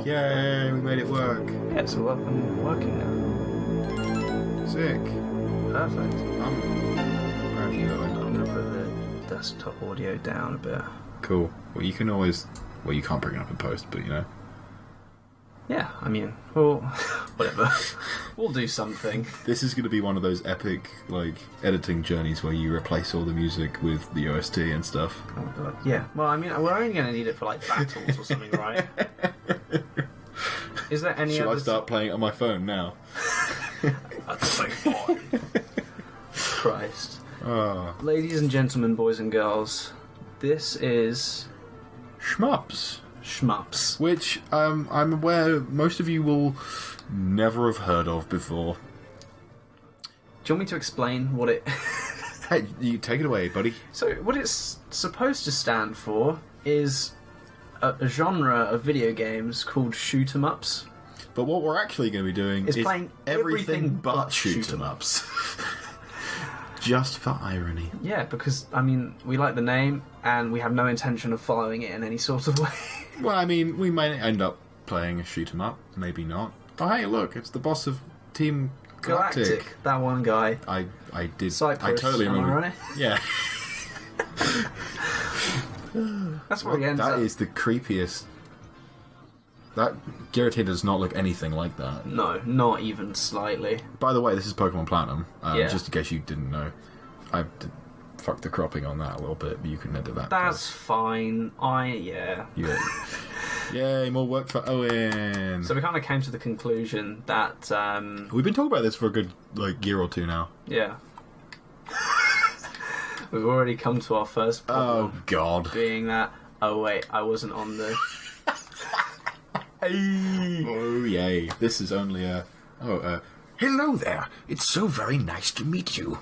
Yay, we made it work. Yeah, so I'm working now. Sick. Perfect. I'm proud of you, Owen. I'm going to put the desktop audio down a bit. Cool. Well, you can always... Well, you can't bring it up in post, but, you know. Yeah, I mean, well, whatever. We'll do something. This is going to be one of those epic, like, editing journeys where you replace all the music with the OST and stuff. Oh, God. Yeah, well, I mean, we're only going to need it for, like, battles or something, right? Is there any Should other... I start playing it on my phone now? That's so fun. Christ. Oh. Ladies and gentlemen, boys and girls, this is... Shmups. Shmups. Which, I'm aware most of you will never have heard of before. Do you want me to explain what it... Hey, you take it away, buddy. So, what it's supposed to stand for is a genre of video games called shoot 'em ups. But what we're actually going to be doing is playing everything but shoot shoot 'em 'em ups. Just for irony. Yeah, because, I mean, we like the name, and we have no intention of following it in any sort of way. Well, I mean, we might end up playing a shoot 'em up, maybe not. Oh, hey, look, it's the boss of Team Galactic. That one guy. I did. Cyprus, I totally am remember. I right? Yeah. That's where he ends That up. is the creepiest. That Giratina does not look anything like that. No, not even slightly. By the way, this is Pokemon Platinum. Yeah. Just in case you didn't know, I did fuck the cropping on that a little bit, but you can edit that. That's fine. Yeah. Yeah. Yay, more work for Owen. So we kind of came to the conclusion that, We've been talking about this for a good year or two now. yeah. We've already come to our first problem. Oh God. Being that, oh wait, I wasn't on the... Oh yay! This is only a. Hello there. It's so very nice to meet you.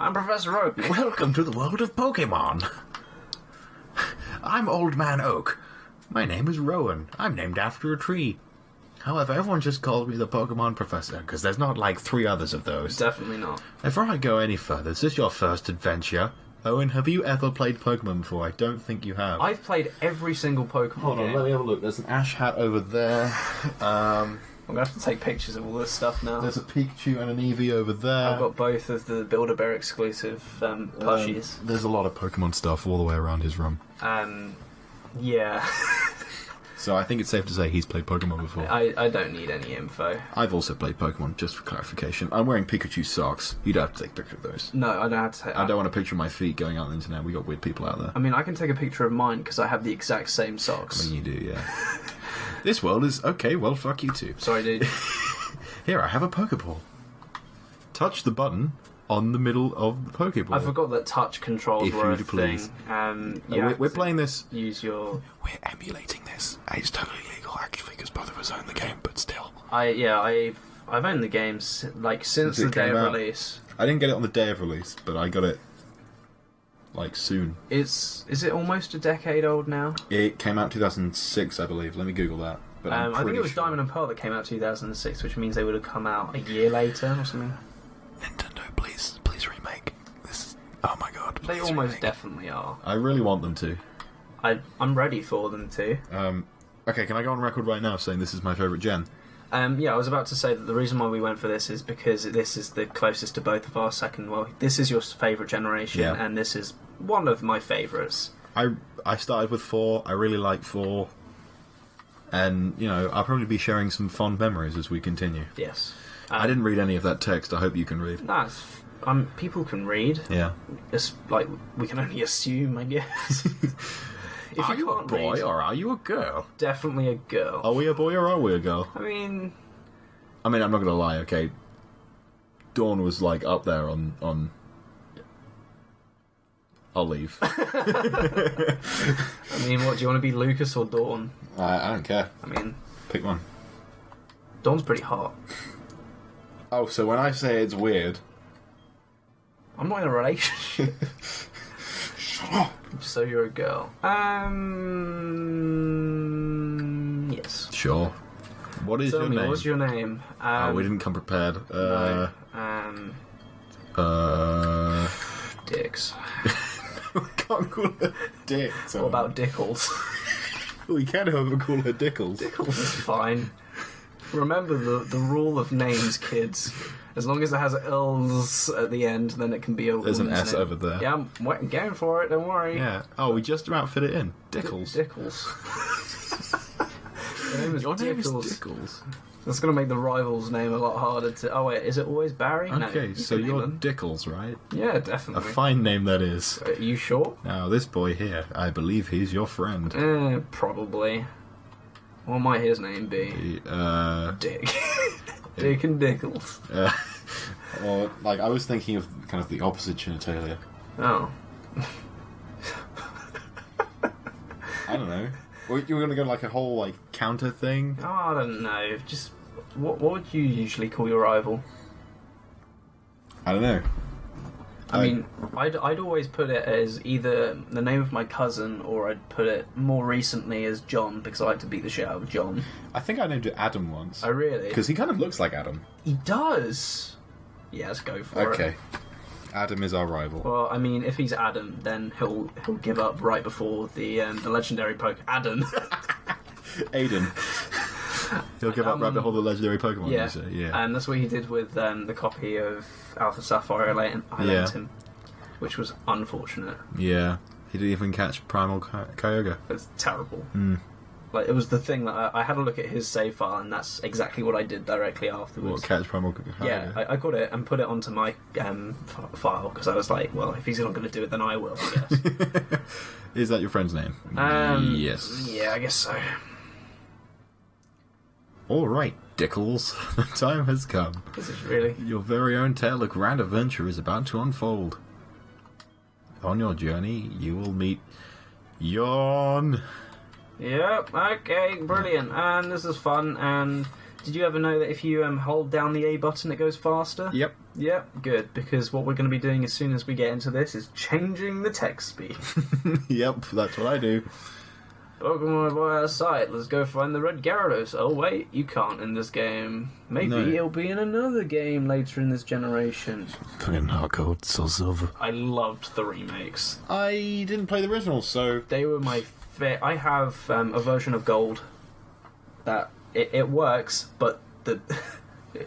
I'm Professor Oak. Welcome to the world of Pokemon. I'm Old Man Oak. My name is Rowan. I'm named after a tree. However, everyone just calls me the Pokemon Professor, because there's not like 3 others of those. Definitely not. Before I go any further, is this your first adventure? Owen, have you ever played Pokemon before? I don't think you have. I've played every single Pokemon Hold on, game. let me have a look. There's an Ash hat over there. I'm going to have to take pictures of all this stuff now. There's a Pikachu and an Eevee over there. I've got both of the Build-A-Bear exclusive plushies. There's a lot of Pokemon stuff all the way around his room. Yeah. So I think it's safe to say he's played Pokemon before. I don't need any info. I've also played Pokemon, just for clarification. I'm wearing Pikachu socks. You don't have to take a picture of those. No, I don't have to take... I don't want a picture of my feet going out on the internet. We got weird people out there. I mean, I can take a picture of mine because I have the exact same I socks. mean, you do, yeah. This world is... Okay, well, fuck you too. Sorry, dude. Here, I have a Pokeball. Touch the button on the middle of the Pokeball. I forgot that touch controls If were a you'd please. thing. We're playing this... Use your... We're emulating this. It's totally legal, actually, because both of us own the game, but still. I've owned the game since Since the it day came of out. release. I didn't get it on the day of release, but I got it, soon. Is it almost a decade old now? It came out 2006, I believe. Let me Google that. But I'm I think pretty it was sure. Diamond and Pearl that came out 2006, which means they would have come out a year later or something. Nintendo, please remake. This is... Oh my god, They please almost remake. definitely are. I really want them to. I'm ready for them to. Okay, can I go on record right now saying this is my favourite gen? Yeah, I was about to say that the reason why we went for this is because this is the closest to both of our second. Well, this is your favourite generation, Yeah. and this is one of my favourites. I started with 4. I really like 4. And, I'll probably be sharing some fond memories as we continue. Yes. I didn't read any of that text. I hope you can read. That's people can read. Yeah. It's like we can only assume, I guess. If Are you a can't boy read, or are you a girl? definitely a girl. Are we a boy or are we a girl? I mean, I'm not going to lie, okay? Dawn was, up there on... I'll leave. what do you want to be, Lucas or Dawn? I don't care. I mean, Pick one. Dawn's pretty hot. Oh, so when I say it's weird... I'm not in a relationship. Shut up! So you're a girl. Yes. Sure. What is Tell your me, name? what's your name? We didn't come prepared. No. I Dicks. can't call it a dick. What about Dickles? We can't help but call her Dickles. Dickles is fine. Remember the rule of names, kids. As long as it has L's at the end, then it can be a There's an woman's S name. over there. Yeah, I'm going for it, don't worry. Yeah. Oh, we just about fit it in. Dickles. Dickles. Your name is Your name is Dickles. Dickles. That's going to make the rival's name a lot harder to... Oh, wait, is it always Barry? Okay, No, so you're England. Dickles, right? Yeah, A definitely. fine name that is. Are you sure? Now, this boy here, I believe he's your friend. Probably. What might his name be? Dick. Dick and Dickles. Or, like, I was thinking of kind of the opposite genitalia. Oh. I don't know. You were going to go like a whole, like, counter thing? Oh, I don't know. Just... What would you usually call your rival? I don't know. I mean, I'd always put it as either the name of my cousin, or I'd put it more recently as John, because I like to beat the shit out of John. I think I named it Adam once. Oh, really? Because he kind of looks like Adam. He does! Yeah, let's go for it. Okay. Adam is our rival. Well, I mean, if he's Adam, then he'll give up right before the legendary Adam. Aiden. He'll give up right before the legendary Pokemon. Yeah, you say. Yeah. and that's what he did with the copy of Alpha Sapphire I lent him, which was unfortunate. Yeah. He didn't even catch Primal Kyogre. It's terrible. Mm. Like, it was the thing that I had a look at his save file, and that's exactly what I did directly afterwards. What, catch Primal Kyogre? Yeah, I got it and put it onto my file, because I was like, well, if he's not going to do it, then I will, I guess. Is that your friend's name? Yes. Yeah, I guess so. Alright, Dickles. The time has come. This is really... Your very own tale of grand adventure is about to unfold. On your journey, you will meet Yawn. Yep, okay, brilliant. And this is fun, and did you ever know that if you hold down the A button, it goes faster? Yep. Yep, good, because what we're going to be doing as soon as we get into this is changing the text speed. Yep, that's what I do. Pokemon by our side, let's go find the red Gyarados. Oh wait, you can't in this game. Maybe No. it'll be in another game later in this generation. Playing Hardcore Soul Silver. I loved the remakes. I didn't play the originals, so... They were my I have a version of Gold that it works, but the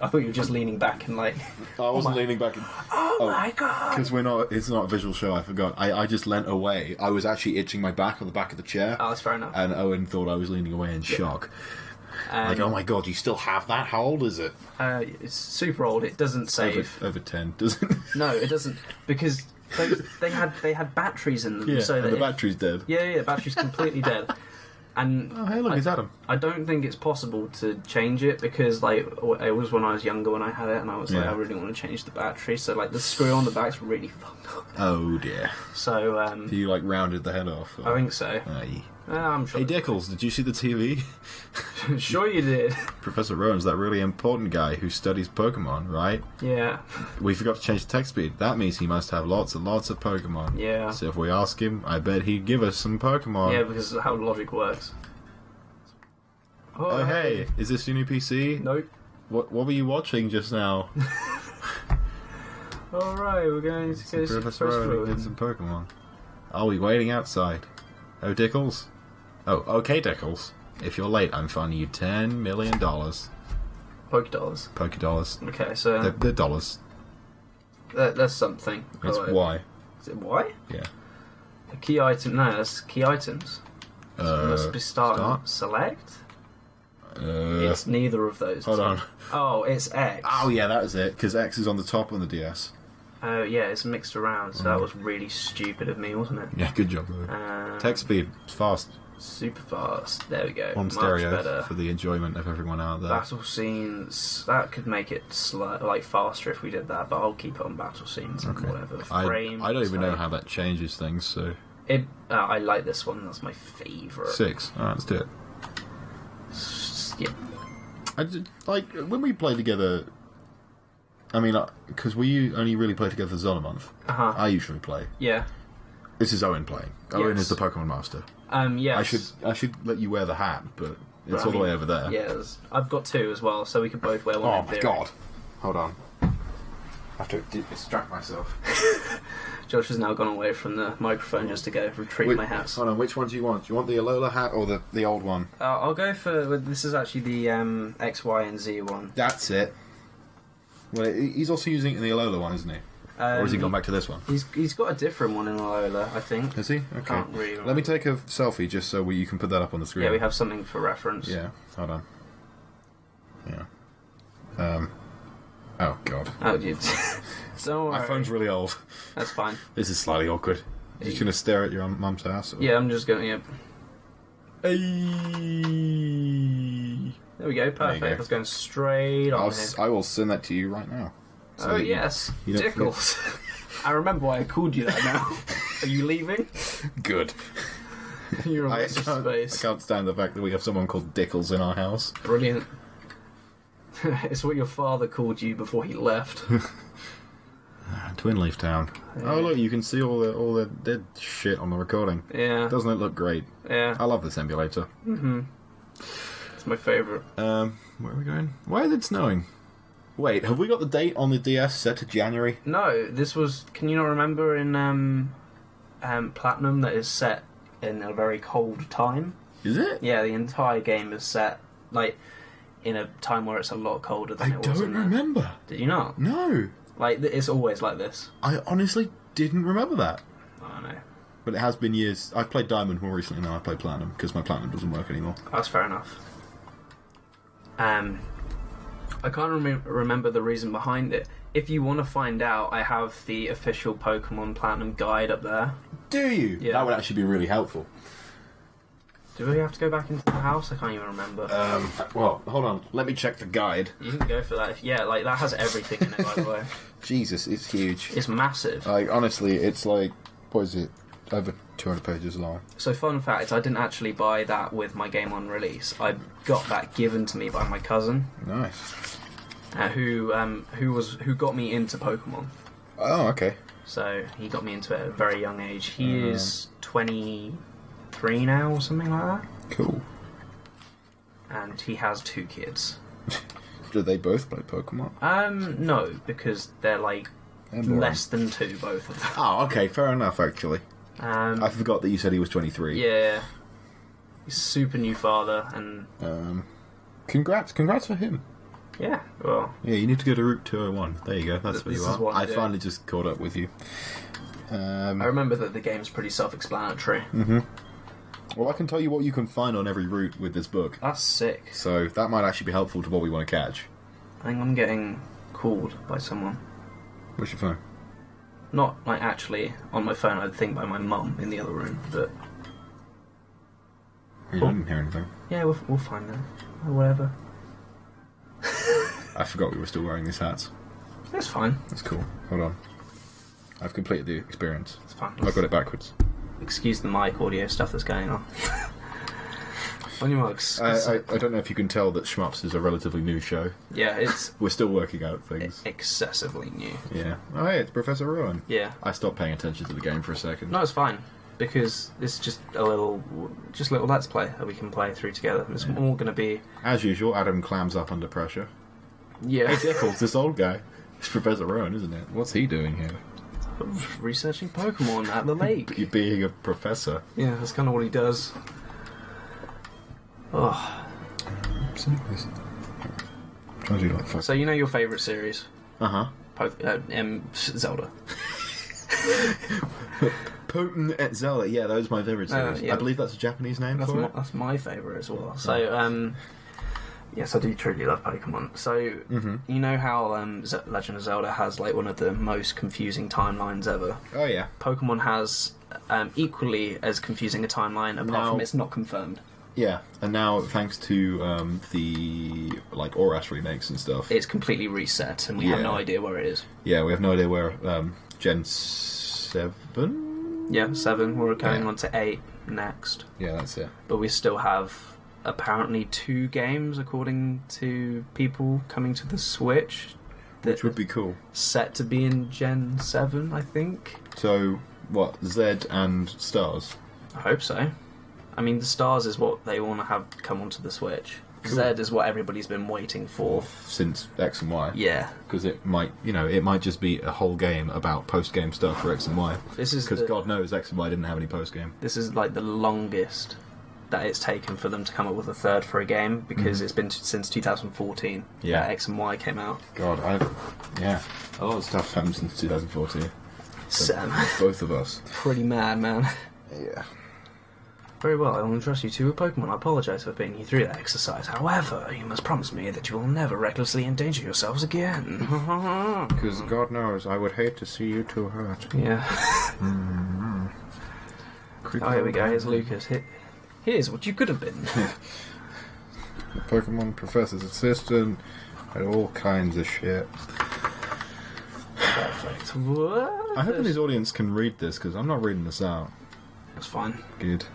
I thought you were just leaning back and like... I wasn't leaning back and... Oh my god! Because it's not a visual show, I forgot. I just leant away. I was actually itching my back on the back of the chair. Oh, that's fair enough. And Owen thought I was leaning away in shock. Like, oh my god, you still have that? How old is it? It's super old. It doesn't save. Over 10, doesn't it? No, it doesn't, because they had batteries in them. Yeah, so and that the battery's dead. Yeah, battery's completely dead. And Oh, hey, look, it's Adam. I don't think it's possible to change it, because like it was when I was younger when I had it, and I was like, Yeah. I really want to change the battery. So like the screw on the back's really fucked up. Oh dear. So You, like, rounded the head off. I think so. Aye. I'm sure. Hey, Dickles, did you see the TV? Sure you did. Professor Rowan's that really important guy who studies Pokemon, right? Yeah. We forgot to change the text speed. That means he must have lots and lots of Pokemon. Yeah. So if we ask him, I bet he'd give us some Pokemon. Yeah, because of how logic works. Oh, hey, is this your new PC? Nope. What were you watching just now? Alright, we're going to go see Professor Rowan and some Pokemon. Are we waiting outside? Oh, Dickles? Oh, okay, Dickles. If you're late, I'm fining you $10 million. Pokedollars. Pokedollars. Okay, so They're dollars. that's something. That's Alright. why. Is it why? Yeah. A key item. No, that's key items. So it must be start. Select? It's neither of those. Hold on. Oh, it's X. Oh, yeah, that was it, because X is on the top on the DS. Oh, yeah, it's mixed around, so that was really stupid of me, wasn't it? Yeah, good job, though. Text speed, fast. Super fast. There we go. On Much stereo better. for the enjoyment of everyone out there. Battle scenes, that could make it faster if we did that, but I'll keep it on battle scenes and whatever. Frames, I don't even know how that changes things, so... I like this one, that's my favourite. 6. Alright, let's do it. Yeah. Like, when we play together... I mean, because we only really play together as on a month. Uh-huh. I usually play. Yeah. This is Owen playing. Owen Yes. is the Pokemon Master. Yes. I should let you wear the hat, but it's I all the mean, way over there. Yeah, I've got two as well, so we can both wear one. Oh in my theory. god. Hold on. I have to distract myself. Do Josh has now gone away from the microphone just to go retrieve my hats. Hold on, which one do you want? Do you want the Alola hat or the old one? I'll go for... This is actually the X, Y, and Z one. That's it. Well, he's also using the Alola one, isn't he? Or has he gone back to this one? He's got a different one in Alola, I think. Has he? Okay. Can't really remember. Let me take a selfie just so you can put that up on the screen. Yeah, we have something for reference. Yeah, hold on. Yeah. Oh, God. Oh, dude. So My phone's really old. That's fine. This is slightly awkward. Are you just going to stare at your mum's house? Or? Yeah, I'm just going to... Yeah. Hey. There we go, perfect. There you go. That's going straight on here. I will send that to you right now. So Oh, that yes. you don't Dickles. I remember why I called you that now. Are you leaving? Good. You're I on space. can't stand the fact that we have someone called Dickles in our house. Brilliant. It's what your father called you before he left. Twin Leaf Town. Yeah. Oh look, you can see all the dead shit on the recording. Yeah. Doesn't it look great? Yeah. I love this emulator. It's my favourite. Where are we going? Why is it snowing? Wait, have we got the date on the DS set to January? No, this was... Can you not remember in Platinum that is set in a very cold time? Is it? Yeah, the entire game is set, like, in a time where it's a lot colder than I it was don't in there. remember. Did you not? No. Like, it's always like this. I honestly didn't remember that. I don't know. But it has been years. I've played Diamond more recently than I played Platinum, because my Platinum doesn't work anymore. That's fair enough. I can't remember the reason behind it. If you want to find out, I have the official Pokemon Platinum guide up there. Do you? Yeah. That would actually be really helpful. Do we have to go back into the house? I can't even remember. Well, hold on. Let me check the guide. You can go for that. Yeah, like, that has everything in it, by the way. Jesus, it's huge. It's massive. Like, honestly, it's like, what is it? Over 200 pages long. So, fun fact, I didn't actually buy that with my game on release. I got that given to me by my cousin, Nice. who got me into Pokemon. Oh, okay. So he got me into it at a very young age. He is 23 now, or something like that, Cool. and he has 2 kids. Do they both play Pokemon? No, because they're like They're boring. less than 2, both of them. Oh, okay, fair enough, actually. I forgot that you said he was 23. Yeah, he's a super new father, and Congrats for him. yeah, well, Yeah, you need to go to Route 201. There you go, that's where This you is are. what I I do. finally just caught up with you. I remember that the game's pretty self-explanatory. Well, I can tell you what you can find on every route with this book. That's sick. So that might actually be helpful to what we want to catch. I think I'm getting called by someone. What's your phone? Not like actually on my phone, I'd think by my mum in the other room, but I didn't hear anything. yeah, we'll find out. Or whatever. I forgot we were still wearing these hats. That's fine. That's cool. Hold on. I've completed the experience. It's fine. I got it backwards. Excuse the mic audio stuff that's going on. On your mugs. I don't know if you can tell that Shmups is a relatively new show. Yeah, it's We're still working out things. excessively new. Yeah. Oh, hey, it's Professor Rowan. Yeah. I stopped paying attention to the game for a second. No, it's fine. Because it's just a little Let's Play that we can play through together. It's all going to be... As usual, Adam clams up under pressure. Yeah. Hey, Dickles, this old guy. It's Professor Rowan, isn't it? What's he doing here? Researching Pokemon at the lake. You being a professor. Yeah, that's kind of what he does. Oh. Trying to do like So you know your favourite series? Uh-huh. Zelda. Potent at Zelda. Yeah, that was my favourite series. yeah. I believe that's a Japanese name for it. That's my favourite as well. So, yes, I do truly love Pokemon. So, you know how Legend of Zelda has like one of the most confusing timelines ever? Oh, yeah. Pokemon has equally as confusing a timeline, apart from it's not confirmed. Yeah, and now, thanks to the like ORAS remakes and stuff, It's completely reset, and we have no Yeah. idea where it is. yeah, we have no idea where Gen 7? Yeah, 7. We're going Yeah. on to 8 next. Yeah, that's it. But we still have apparently 2 games, according to people, coming to the Switch. Which would be cool. Set to be in Gen 7, I think. So, what, Z and Stars? I hope so. I mean, the Stars is what they want to have come onto the Switch. Z is what everybody's been waiting for. Since X and Y. Yeah. Because it might just be a whole game about post-game stuff for X and Y. Because God knows X and Y didn't have any post-game. This is like the longest that it's taken for them to come up with a third for a game, because it's been since 2014 that X and Y came out. God, a lot of stuff's happened since 2014. Sam. Both of us. Pretty mad, man. Yeah. Very well, I will entrust you to a Pokemon. I apologise for putting you through that exercise. However, you must promise me that you will never recklessly endanger yourselves again. Because God knows, I would hate to see you two hurt. Yeah. Oh, here we go. Here's Lucas. Here's what you could have been. The Pokemon professor's assistant and all kinds of shit. Perfect. What? I hope his audience can read this, because I'm not reading this out. That's fine. Good.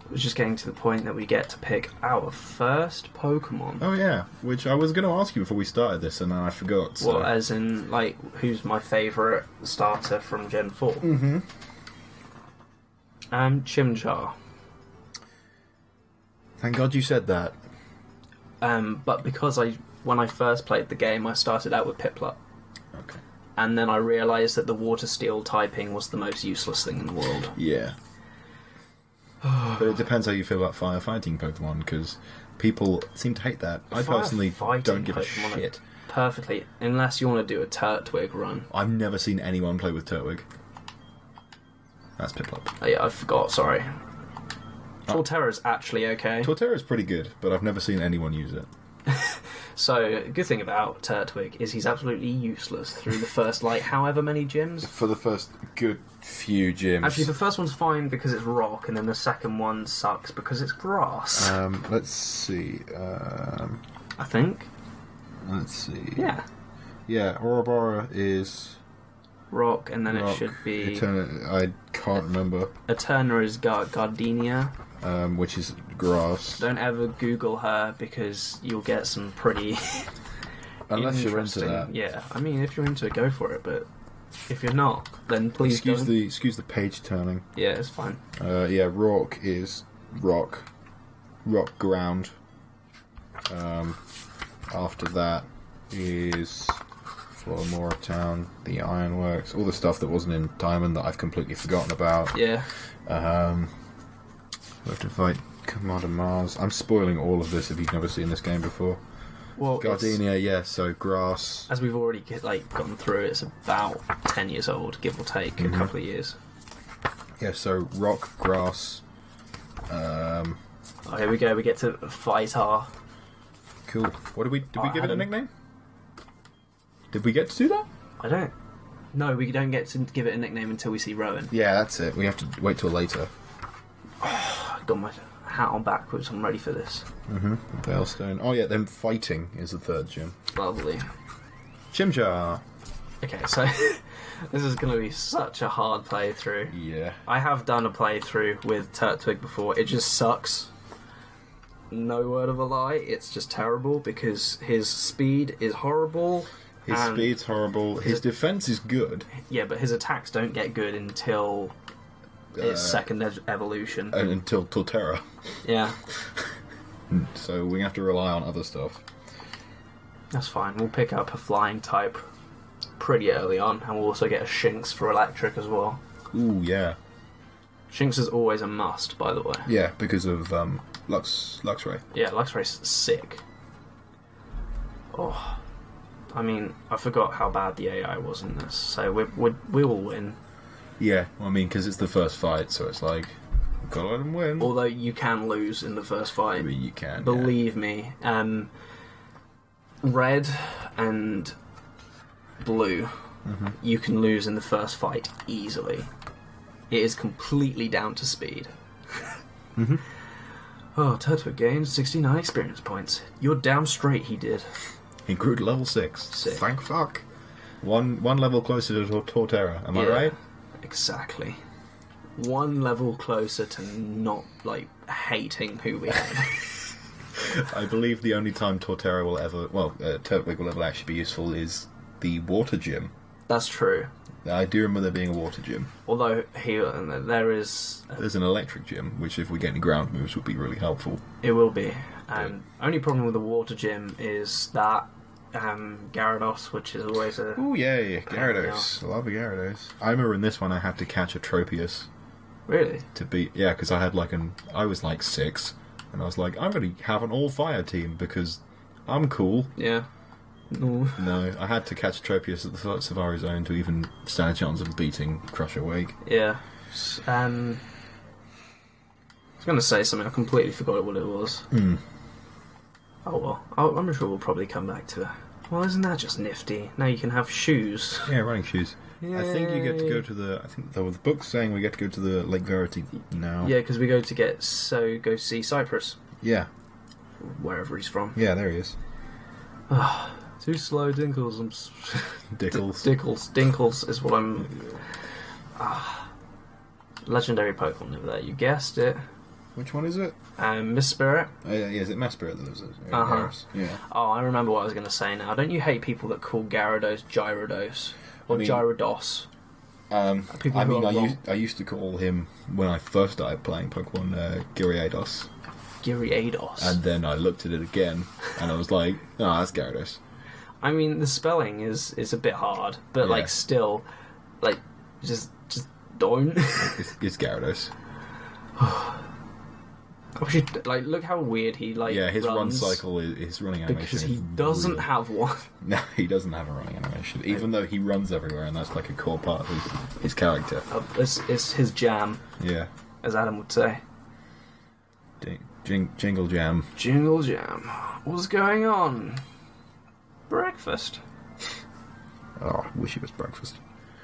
We're just getting to the point that we get to pick our first Pokemon. Oh yeah, which I was going to ask you before we started this, and then I forgot. So. Well, as in, like, who's my favourite starter from Gen 4? Mm-hmm. Chimchar. Thank God you said that. But because when I first played the game, I started out with Piplup. Okay. And then I realised that the Water Steel typing was the most useless thing in the world. Yeah. But it depends how you feel about firefighting Pokemon, because people seem to hate that. I personally don't give a shit. Perfectly, unless you want to do a Turtwig run. I've never seen anyone play with Turtwig. That's Piplup. Oh yeah, I forgot, sorry. Torterra's actually okay. Torterra's pretty good, but I've never seen anyone use it. So, good thing about Turtwig is he's absolutely useless through the first, however many gyms. For the first good few gyms. Actually, the first one's fine because it's rock, and then the second one sucks because it's grass. Let's see. I think. Let's see. Yeah. Yeah, Ouroboros is... rock, and then rock. It should be... I can't remember. Eterna is Gardenia. Which is grass. Don't ever Google her, because you'll get some pretty... Unless you're into that. Yeah, I mean, if you're into it, go for it, but if you're not, then please don't. Excuse the page turning. Yeah, it's fine. Yeah, Rock is rock ground. After that is Florimora Town, the Ironworks, all the stuff that wasn't in Diamond that I've completely forgotten about. Yeah. We have to fight Commander Mars. I'm spoiling all of this if you've never seen this game before. Well, Gardenia, yeah, so grass. As we've already gone through, it's about 10 years old, give or take, a couple of years. Yeah, so rock, grass. Oh, here we go. We get to fight our... Cool. What did we give it a nickname? Did we get to do that? I don't... No, we don't get to give it a nickname until we see Rowan. Yeah, that's it. We have to wait till later. I got my hat on backwards. I'm ready for this. Veilstone. Oh yeah, then fighting is the third gym. Lovely. Chimchar. Okay, so this is going to be such a hard playthrough. Yeah. I have done a playthrough with Turtwig before. It just sucks. No word of a lie. It's just terrible because his speed is horrible. His speed's horrible. His defense is good. Yeah, but his attacks don't get good until its second evolution. And until Torterra. Yeah. So we have to rely on other stuff. That's fine. We'll pick up a flying type pretty early on, and we'll also get a Shinx for electric as well. Ooh, yeah. Shinx is always a must, by the way. Yeah, because of Luxray. Yeah, Luxray's sick. Oh, I mean, I forgot how bad the AI was in this, so we will win. Yeah, well, I mean, because it's the first fight, so it's like, gotta let him win. Although you can lose in the first fight. I mean, you can. Believe me. Red and blue, you can lose in the first fight easily. It is completely down to speed. Oh, Turtwig gained 69 experience points. You're damn straight he did. He grew to level 6. Sick. Thank fuck. One level closer to Torterra, am I right? Exactly. One level closer to not, hating who we have. I believe the only time Torterra will ever... Well, Turtwig will ever actually be useful is the water gym. That's true. I do remember there being a water gym. Although, there is... There's an electric gym, which if we get any ground moves would be really helpful. It will be. Only problem with the water gym is that Gyarados, which is always a... Oh, yeah, Gyarados. I love a Gyarados. I remember in this one I had to catch a Tropius. Really? To beat... Yeah, because I had I was 6, and I was like, I'm going to have an all-fire team because I'm cool. Yeah. Ooh. No, I had to catch a Tropius at the Safari Zone to even stand a chance of beating Crusher Wake. Yeah. I was going to say something, I completely forgot what it was. Oh well, I'm sure we'll probably come back to it. Well, isn't that just nifty? Now you can have shoes. Yeah, running shoes. Yay. I think you get to go to the... I think the book's saying we get to go to the Lake Verity now. Yeah, because we go see Cyprus. Yeah. Wherever he's from. Yeah, there he is. Too slow, Dinkles. Dinkles is what I'm... Legendary Pokemon over there, you guessed it. Which one is it? Miss Spirit. Oh, yeah, is it Mesprit that lives there? Uh-huh. Yeah. Oh, I remember what I was going to say now. Don't you hate people that call Gyarados Gyarados? Or Gyarados? I used to call him, when I first started playing Pokemon, Gyarados. Gyarados. And then I looked at it again, and I was like, oh, that's Gyarados. I mean, the spelling is a bit hard, but, still, just don't. It's Gyarados. Look how weird he his run runs, cycle, his running animation because he doesn't have one. No, he doesn't have a running animation, even though he runs everywhere, and that's a core part of his character. It's his jam, yeah, as Adam would say. Jingle jam. Jingle jam. What's going on? Breakfast. Oh, I wish it was breakfast.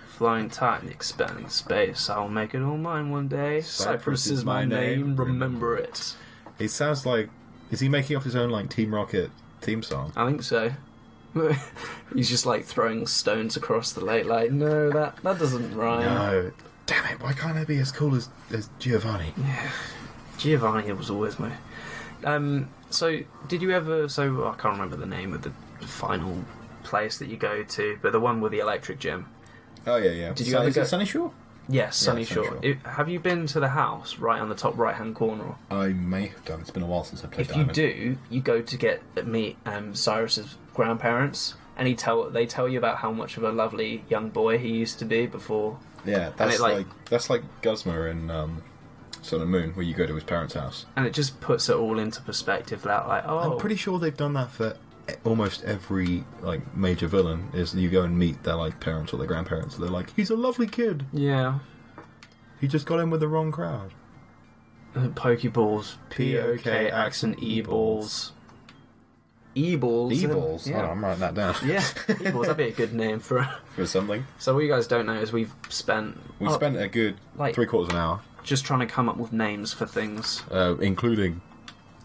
Flying tight in the expanding space, I'll make it all mine one day. Cyprus is my name, remember it. He sounds like... Is he making up his own, Team Rocket theme song? I think so. He's just, throwing stones across the lake, no, that doesn't rhyme. No. Damn it, why can't I be as cool as Giovanni? Yeah. Giovanni was always my... So, did you ever... So, I can't remember the name of the final place that you go to, but the one with the electric gym. Oh, yeah. Did you ever go... Sunny Shore? Yes, Sunny Shore. Have you been to the house right on the top right-hand corner? I may have done. It's been a while since I played Diamond. If you do, you go to meet Cyrus's grandparents, and they tell you about how much of a lovely young boy he used to be before. Yeah, that's like Guzma in Sun and Moon, where you go to his parents' house. And it just puts it all into perspective. I'm pretty sure they've done that for almost every major villain. Is you go and meet their parents or their grandparents. They're like, he's a lovely kid. Yeah. He just got in with the wrong crowd. Pokeballs. P-O-K accent E-balls. E-balls. E-balls? Yeah. Oh, I'm writing that down. Yeah, E-balls. That'd be a good name for something. So what you guys don't know is we've spent a good 3/4 of an hour just trying to come up with names for things. Including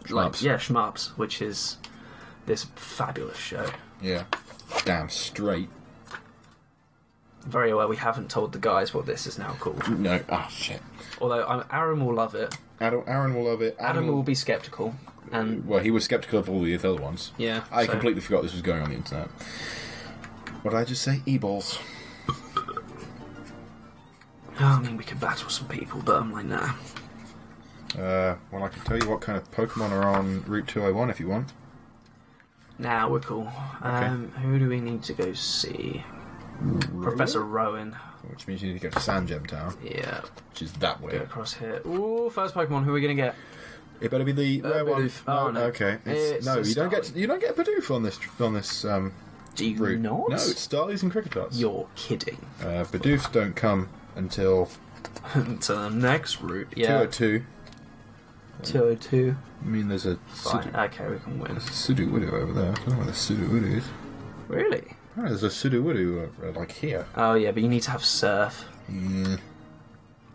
Shmups. Shmups, which is this fabulous show. Yeah. Damn straight. Very well, we haven't told the guys what this is now called. No. Ah, shit. Although Aaron will love it. Aaron will love it. Adam will be sceptical. Well, he was sceptical of all the other ones. Yeah. I completely forgot this was going on the internet. What did I just say? E-balls. I mean, we could battle some people, but I'm like, nah. Well, I can tell you what kind of Pokemon are on Route 201 if you want. Nah, we're cool. Okay. Who do we need to go see? Professor Rowan. Which means you need to go to Sandgem Town. Yeah. Which is that way. Go across here. Ooh, first Pokemon. Who are we gonna get? It better be the rare one. Bidoof. Oh, no. Okay. You don't get a Bidoof on this Do you route. not? No, it's Starlies and Cricketots. You're kidding. Bidoofs don't come until the next route. Yeah. 202. 202. I mean, there's a Fine. Okay, we can win. There's a Sudowoodo over there. I don't know where the Sudowoodo is. Really? Oh, there's a Sudowoodo here. Oh yeah, but you need to have Surf. Mm.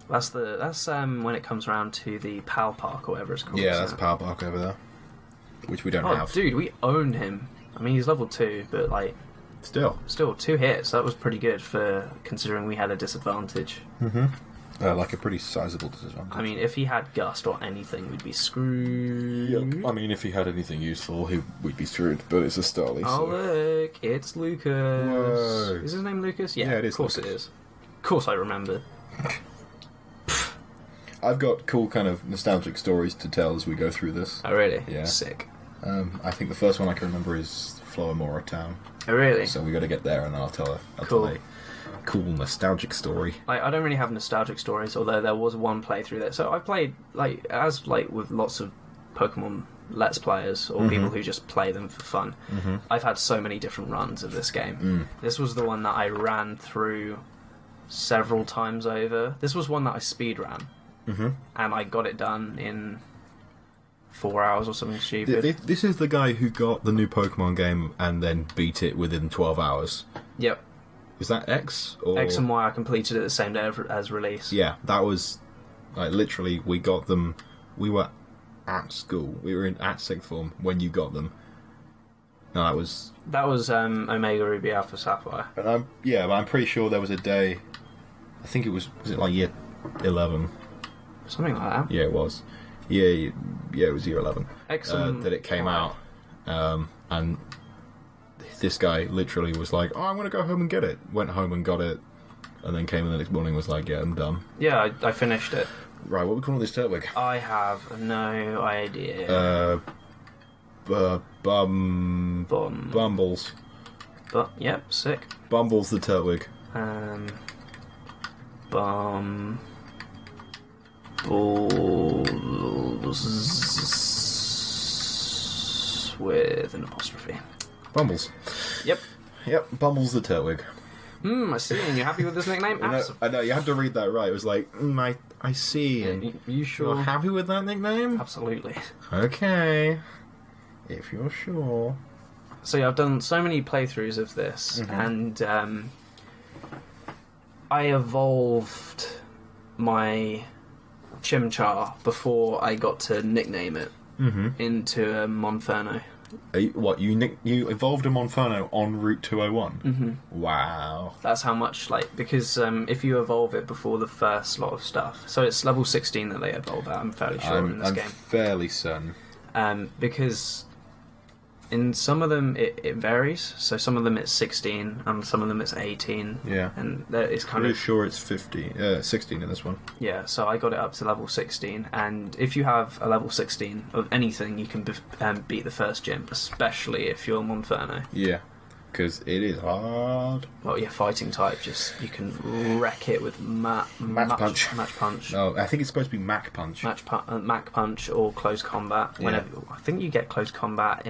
That's when it comes around to the PAL Park or whatever it's called. Yeah, that's Power Park over there, which we don't have. Dude, we owned him. I mean, he's level 2, but still 2 hits. That was pretty good for considering we had a disadvantage. Mm-hmm. A pretty sizable disadvantage. I mean, if he had Gust or anything, we'd be screwed. Yep. I mean, if he had anything useful, we'd be screwed. But it's a Starly. Oh look, it's Lucas. Whoa. Is his name Lucas? Yeah, it is. Of course Lucas. it is. Of course I remember. I've got cool kind of nostalgic stories to tell as we go through this. Oh really? Yeah. Sick. I think the first one I can remember is Florimora Town. Oh, really? So we got to get there, and I'll tell a cool nostalgic story. I don't really have nostalgic stories, although there was one playthrough there. So I played with lots of Pokemon Let's Players or people who just play them for fun. I've had so many different runs of this game. This was the one that I ran through several times over. This was one that I speed ran, and I got it done in 4 hours or something stupid. This is the guy who got the new Pokemon game and then beat it within 12 hours. Yep. Was that X? Or... X and Y I completed it the same day as release. Yeah, that was... Like, literally, we got them... We were at school. We were at sixth form when you got them. No, that was... That was Omega Ruby Alpha Sapphire. But I'm pretty sure there was a day... I think it was it like year 11? Something like that. Yeah, it was. Yeah, it was year 11. That it came out. And this guy literally was like, I'm going to go home and get it. Went home and got it. And then came in the next morning and was like, yeah, I'm done. Yeah, I finished it. Right, what we call this Turtwig? I have no idea. Bumbles. But, yep, sick. Bumbles the Turtwig. Bumbles with an apostrophe. Bumbles. Yep, Bumbles the Turtwig. I see. And you're happy with this nickname? I know, you have to read that right. It was like, I see. And you sure? You're happy with that nickname? Absolutely. Okay. If you're sure. So yeah, I've done so many playthroughs of this, and I evolved my Chimchar before I got to nickname it into a Monferno. You evolved a Monferno en route 201? Wow. That's how much, because if you evolve it before the first lot of stuff, so it's level 16 that they evolve at, I'm fairly sure in this game. I'm fairly certain. Because in some of them it varies, so some of them it's 16 and some of them it's 18. Yeah. And it's kind Pretty of... sure it's 16 in this one. Yeah, so I got it up to level 16, and if you have a level 16 of anything, you can beat the first gym, especially if you're Monferno. Yeah, because it is hard. Well, yeah, fighting type, you can wreck it with Match Punch. No, I think it's supposed to be Mac Punch. Mac Punch or Close Combat. Whenever I think you get Close Combat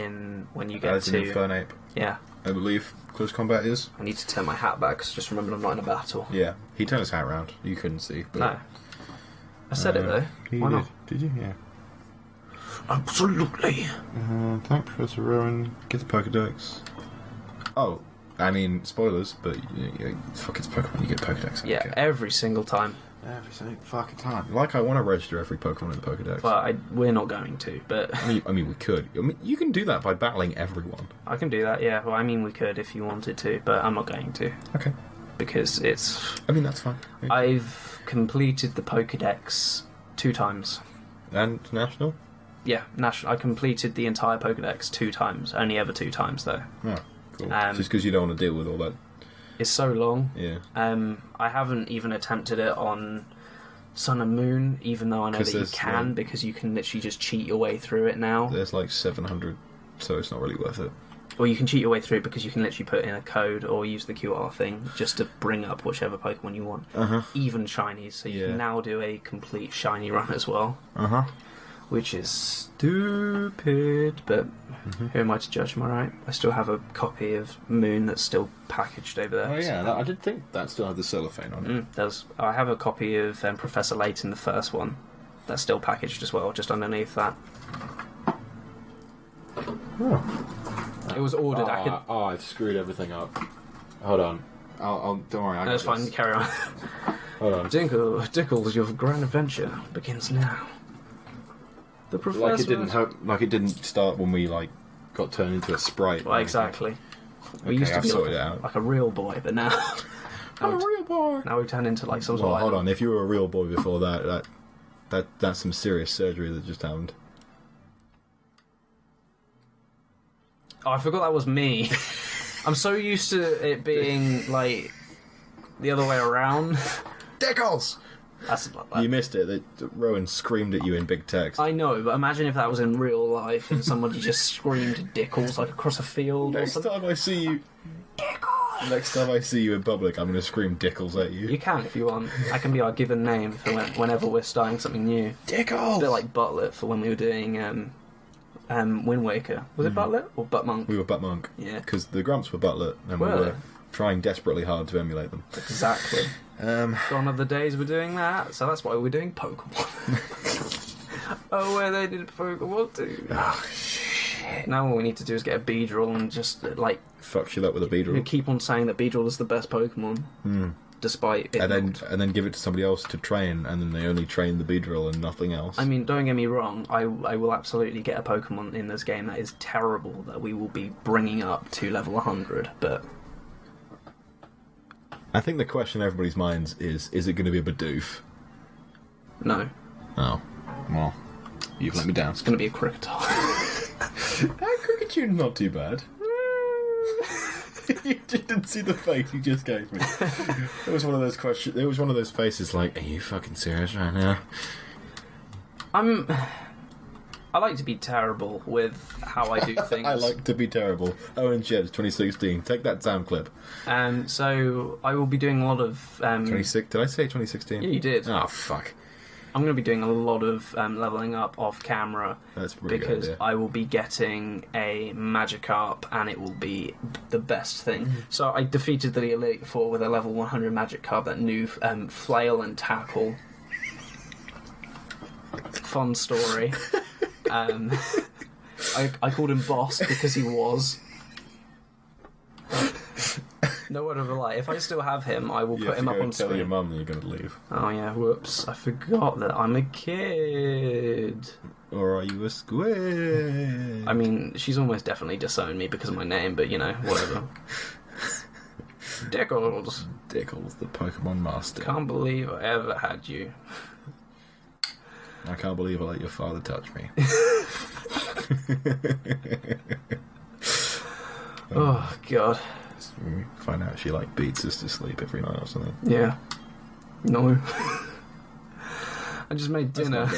when you get to... Infernape. Yeah. I believe Close Combat is. I need to turn my hat back, because I just remembered I'm not in a battle. Yeah, he turned his hat around. You couldn't see. But, no. I said it, though. Why not? Did you? Yeah. Absolutely. Thank Professor Rowan. Get the Pokedex. Oh, I mean, spoilers, but fuck, it's Pokemon, you get Pokedex. Yeah, every single time. Every single fucking time. Like, I want to register every Pokemon in the Pokedex. But we're not going to, but... I mean, we could. I mean, you can do that by battling everyone. I can do that, yeah. Well, I mean, we could if you wanted to, but I'm not going to. Okay. Because it's... I mean, that's fine. Yeah. I've completed the Pokedex 2 times. And National? Yeah, National. I completed the entire Pokedex 2 times. Only ever 2 times, though. Oh. Cool. Just because you don't want to deal with all that. It's so long. Yeah. I haven't even attempted it on Sun and Moon, even though I know that you can, because you can literally just cheat your way through it now. There's like 700, so it's not really worth it. Or you can cheat your way through it because you can literally put in a code or use the QR thing just to bring up whichever Pokemon you want. Even shinies, so you can now do a complete shiny run as well. Which is stupid, but who am I to judge, am I right? I still have a copy of Moon that's still packaged over there. Oh yeah, I did think that still had the cellophane on it. I have a copy of Professor Layton, the first one, that's still packaged as well, just underneath that. It was ordered. I screwed everything up. Hold on. I'll don't worry. That's fine, carry on. Hold on. Dickles, your grand adventure begins now. The professor... Like it didn't start when we got turned into a sprite. Well, exactly. We used to be like a real boy, but now I'm a real boy. Now we've turned into some sort of... hold on. If you were a real boy before that's some serious surgery that just happened. Oh, I forgot that was me. I'm so used to it being the other way around. Dickles! You missed it. That Rowan screamed at you in big text. I know, but imagine if that was in real life and somebody just screamed Dickles like across a field. Next time I see you, next time I see you in public, I'm going to scream Dickles at you. You can if you want. That can be our given name for whenever we're starting something new. Dickles. A bit like Butlet for when we were doing Wind Waker. Was it Butlet or Butt Monk? We were Butt Monk. Yeah, because the Grumps were Butlet, and we were trying desperately hard to emulate them. Exactly. Gone are the days we're doing that, so that's why we're doing Pokemon. Oh, where they did Pokemon too. Oh, shit. Now all we need to do is get a Beedrill and just, like... Fuck shit up with a Beedrill. You keep on saying that Beedrill is the best Pokemon, despite it and then give it to somebody else to train, and then they only train the Beedrill and nothing else. I mean, don't get me wrong, I will absolutely get a Pokemon in this game that is terrible, that we will be bringing up to level 100, but... I think the question in everybody's minds is it going to be a Bidoof? No. Oh. Well, you've let me down. It's going to be a Kricketot. Cricketune not too bad. You didn't see the face you just gave me. It was one of those questions. It was one of those faces like, "Are you fucking serious right now?" I like to be terrible with how I do things. I like to be terrible. Owen Jebs, 2016. Take that sound clip. So I will be doing a lot of... 26? Did I say 2016? Yeah, you did. Oh, fuck. I'm going to be doing a lot of leveling up off camera. That's really good because idea. I will be getting a Magikarp and it will be the best thing. So I defeated the Elite Four with a level 100 Magikarp that knew Flail and Tackle. Fun story. I called him Boss because he was. No word of a lie. If I still have him, I will put him up on tell screen. your mum that you're going to leave. Oh yeah, whoops. I forgot that I'm a kid. Or are you a squid? I mean, she's almost definitely disowned me because of my name, but you know, whatever. Dickles. Dickles, the Pokemon master. Can't believe I ever had you. I can't believe I let your father touch me. Oh, God. We find out she beats us to sleep every night or something. Yeah. No. I just made dinner.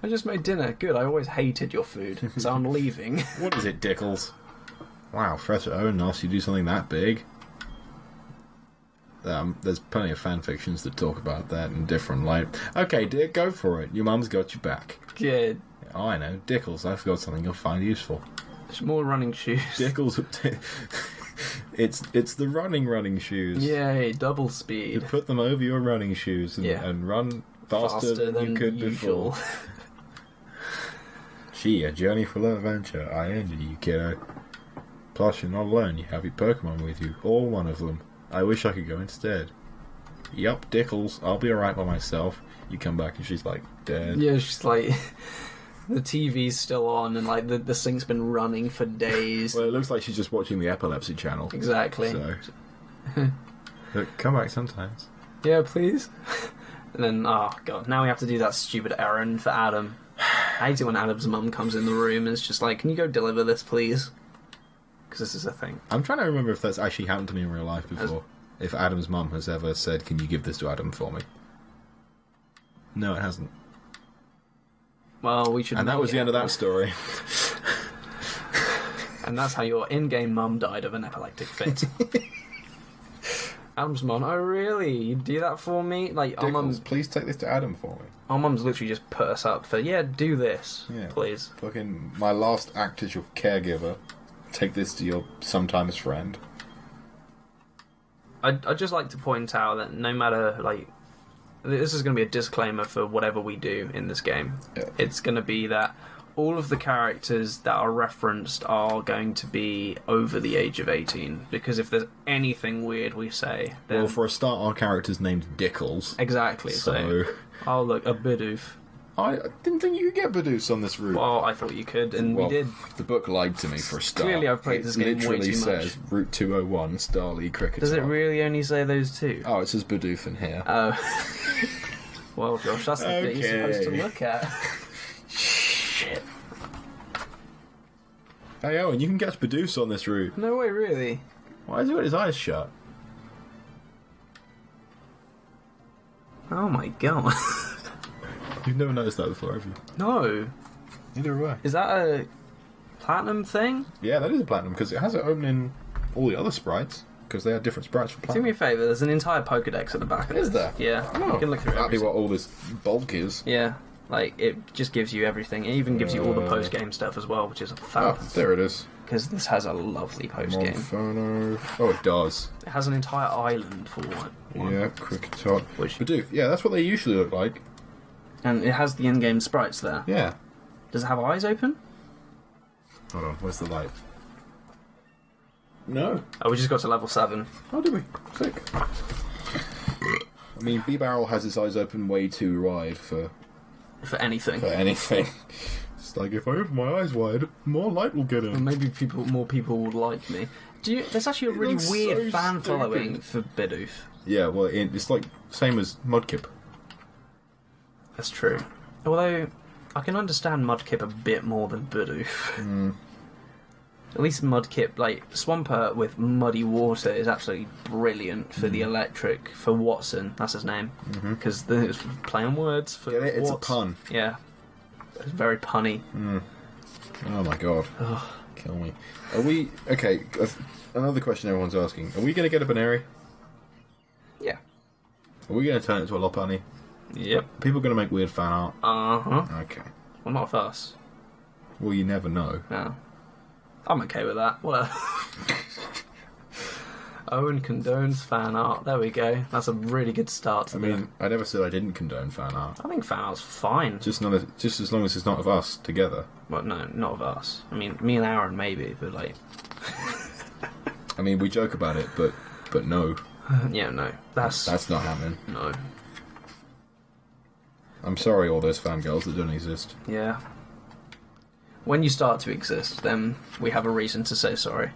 I just made dinner. Good, I always hated your food, so I'm leaving. What is it, Dickles? Wow, Professor Owen asked you to do something that big. There's plenty of fan fictions that talk about that in different light. Okay, dear, go for it. Your mum's got your back. Good. Oh, I know. Dickles, I've got something you'll find useful. It's more running shoes. Dickles... It's the running shoes. Yay, double speed. You put them over your running shoes and run faster than you could usual. before. Gee, a journey full of adventure. I envy you, kiddo. Plus, you're not alone. You have your Pokemon with you. All one of them. I wish I could go instead. Yup, Dickles. I'll be alright by myself. You come back and she's dead. Yeah, she's the TV's still on and the sync's been running for days. Well, it looks like she's just watching the Epilepsy Channel. Exactly. So, but come back sometimes. Yeah, please. And then, oh god, now we have to do that stupid errand for Adam. I hate it when Adam's mum comes in the room and it's just can you go deliver this, please? Because this is a thing. I'm trying to remember if that's actually happened to me in real life before. If Adam's mum has ever said, "Can you give this to Adam for me?" No, it hasn't. Well, we should. And that was the end of that story. And that's how your in-game mum died of an epileptic fit. Adam's mum, oh really? You do that for me? Our mum. Please take this to Adam for me. Our mum's literally just put us up for do this, please. Fucking my last act as your caregiver. Take this to your sometimes friend. I'd just like to point out that no matter this is going to be a disclaimer for whatever we do in this game. Yeah. It's going to be that all of the characters that are referenced are going to be over the age of 18. Because if there's anything weird we say, then... Well, for a start, our character's named Dickles. Exactly. So oh look, a Bidoof. I didn't think you could get Bidoofs on this route. Well, I thought you could, and we did. The book lied to me for a start. Clearly, I've played this game way too much. It literally says Route 201, Starly, Cricket. Does it really only say those two? Oh, it says Bidoof in here. Oh. Well, Josh, that's the bit you're supposed to look at. Shit. Hey, Owen, you can catch Bidoofs on this route. No way, really. Why has he got his eyes shut? Oh my god. You've never noticed that before, have you? No. Neither have I. Is that a platinum thing? Yeah, that is a platinum, because it has it open in all the other sprites, because they have different sprites for Do platinum. me a favour, there's an entire Pokedex at the back of it. Is there? Yeah. Oh, You can look through that'd be everything. what all this bulk is. Yeah. Like, it just gives you everything. It even gives you all the post-game stuff as well, which is fab. Oh, there it is. Because this has a lovely post-game. Monferno. Oh, it does. It has an entire island for one. Yeah, Cricketot. Which- Bidoof. Yeah, that's what they usually look like. And it has the in-game sprites there. Yeah. Does it have eyes open? Hold on, where's the light? No. Oh, we just got to level 7. Oh, did we? Sick. I mean, B-Barrel has its eyes open way too wide for For anything. anything. It's like, if I open my eyes wide, more light will get And in. maybe more people would like me. There's actually a really looks weird so fan stupid. following for Bidoof. Yeah, well, it's like, same as Mudkip. That's true. Although, I can understand Mudkip a bit more than Bidoof. At least Mudkip, like, Swampert with muddy water is absolutely brilliant for the electric, for Watson, that's his name. Because it's play on words for Get it? It's a Watson. pun. Yeah. It's very punny. Oh my god. Kill me. Are we... Okay, another question everyone's asking. Are we going to get a Baneri? Yeah. Are we going to turn it into a Lopunny? Yep. Are people going to make weird fan art? Uh-huh. Okay. Well, not for us. Well, you never know. No. I'm okay with that. Whatever. Owen condones fan art. There we go. That's a really good start to I mean, I never said I didn't condone fan art. I think fan art's fine. Just as long as it's not of us together. Well, no, not of us. I mean, me and Aaron maybe, but like, I mean, we joke about it, but no, yeah, no, that's not happening. no, I'm sorry, all those fangirls that don't exist. yeah. When you start to exist, then we have a reason to say sorry.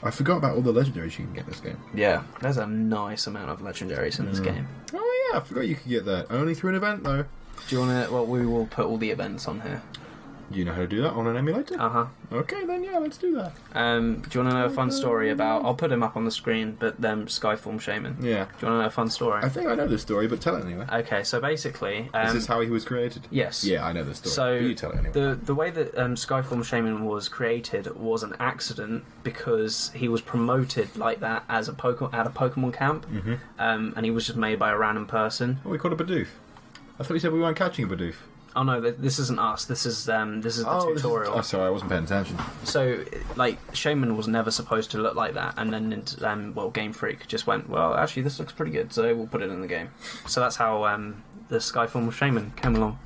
I forgot about all the legendaries you can get in this game. Yeah, there's a nice amount of legendaries in this game. Oh yeah, I forgot you could get that. Only through an event though. Do you want to? Well, we will put all the events on here. Do you know how to do that on an emulator? Uh-huh. Okay, then yeah, let's do that. Do you want to know a fun story about... I'll put him up on the screen, but Skyform Shaman. Yeah. Do you want to know a fun story? I think I know this story, but tell it anyway. Okay, so basically... Is this how he was created? Yes. Yeah, I know this story. So but you tell it anyway. the way that Skyform Shaman was created was an accident because he was promoted like that as at a Pokemon camp, and he was just made by a random person. Oh, we caught a Bidoof. I thought you said we weren't catching a Bidoof. Oh no, this isn't us. This is the tutorial. Oh, sorry, I wasn't paying attention. So, like, Shaman was never supposed to look like that, and then, Game Freak just went, well, actually, this looks pretty good, so we'll put it in the game. So that's how the Skyform Shaman came along.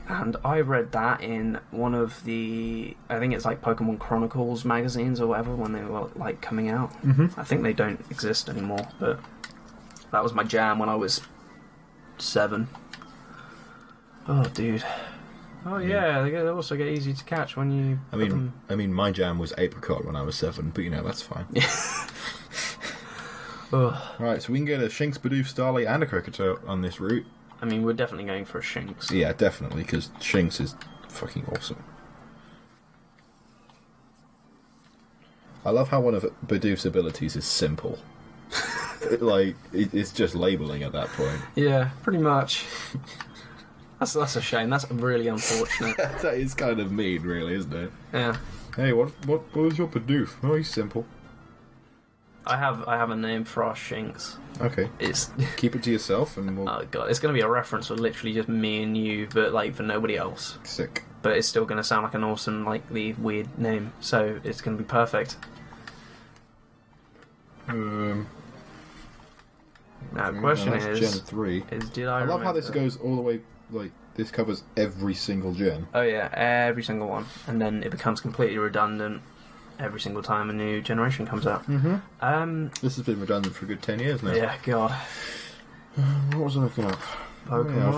And I read that in one of the, I think it's like Pokemon Chronicles magazines or whatever, when they were, like, coming out. I think they don't exist anymore, but that was my jam when I was 7. Oh, dude. Oh, yeah, they also get easy to catch when you... I mean, my jam was Apricot when I was 7, but you know, that's fine. Right, so we can get a Shinx, Bidoof, Starly, and a Cricketot on this route. I mean, we're definitely going for a Shinx. Yeah, definitely, because Shinx is fucking awesome. I love how one of Bidoof's abilities is simple. It's just labelling at that point. Yeah, pretty much. That's a shame. That's really unfortunate. That is kind of mean, really, isn't it? Yeah. Hey, what was your Bidoof? Oh, he's simple. I have a name for our Shinx. Okay. It's Keep it to yourself, and we'll... oh god, it's going to be a reference for literally just me and you, but like for nobody else. Sick. But it's still going to sound like an awesome, like the weird name, so it's going to be perfect. Now, the question that's is, Gen 3. did I love how this goes all the way, like, this covers every single gen. Oh yeah, every single one, and then it becomes completely redundant every single time a new generation comes out. This has been redundant for a good 10 years now. Yeah, god. What was I looking up? Pokemon I was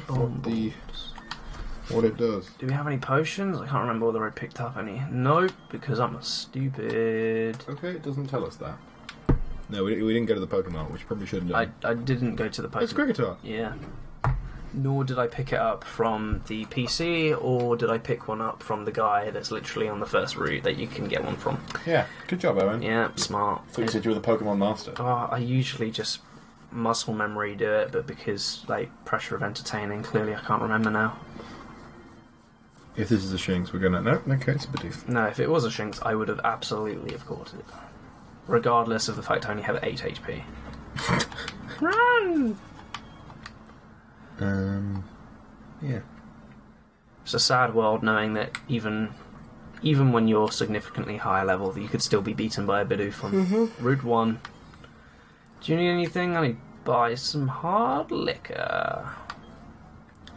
looking up what it does. Do we have any potions? I can't remember whether I picked up any. Nope, because I'm stupid. Okay, it doesn't tell us that. No, we didn't go to the Pokemon, which probably should have done. I didn't go to the Pokemon. It's Cricketot. Yeah. Nor did I pick it up from the PC, or did I pick one up from the guy that's literally on the first route that you can get one from. Yeah, good job, Owen. Yeah, smart. I thought you said you were the Pokemon master. Oh, I usually just muscle memory do it, but because like pressure of entertaining, clearly I can't remember now. If this is a Shinx, we're gonna no. Okay, it's a Bidoof. No, if it was a Shinx, I would have absolutely have caught it, regardless of the fact I only have 8 HP. Run! Yeah. It's a sad world knowing that even when you're significantly higher level, that you could still be beaten by a Bidoof on Route 1. Do you need anything? I need to buy some hard liquor.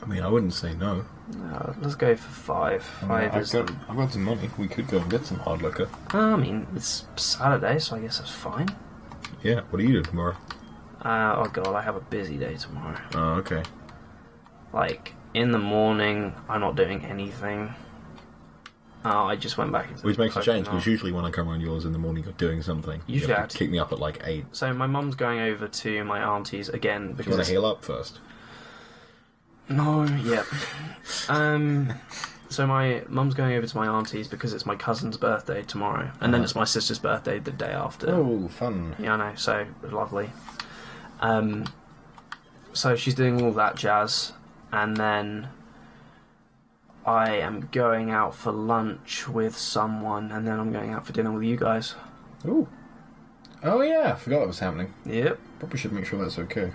I mean, I wouldn't say no. No, let's go for 5. I've got some money. We could go and get some hard liquor. I mean, it's Saturday, so I guess that's fine. Yeah, what are you doing tomorrow? Oh god, I have a busy day tomorrow. Oh, okay. Like, in the morning, I'm not doing anything. Oh, I just went back into Which makes a change, Pokemon. because usually when I come around yours in the morning, you're doing something. Usually you I have have to to- kick me up at like 8. So my mum's going over to my auntie's again Do you because want it's... to heal up first? No, yeah. So my mum's going over to my auntie's because it's my cousin's birthday tomorrow, and then it's my sister's birthday the day after. Oh, fun. Yeah, I know. So lovely. So she's doing all that jazz, and then I am going out for lunch with someone, and then I'm going out for dinner with you guys. Ooh. Oh, yeah, I forgot that was happening. Yep. Probably should make sure that's okay.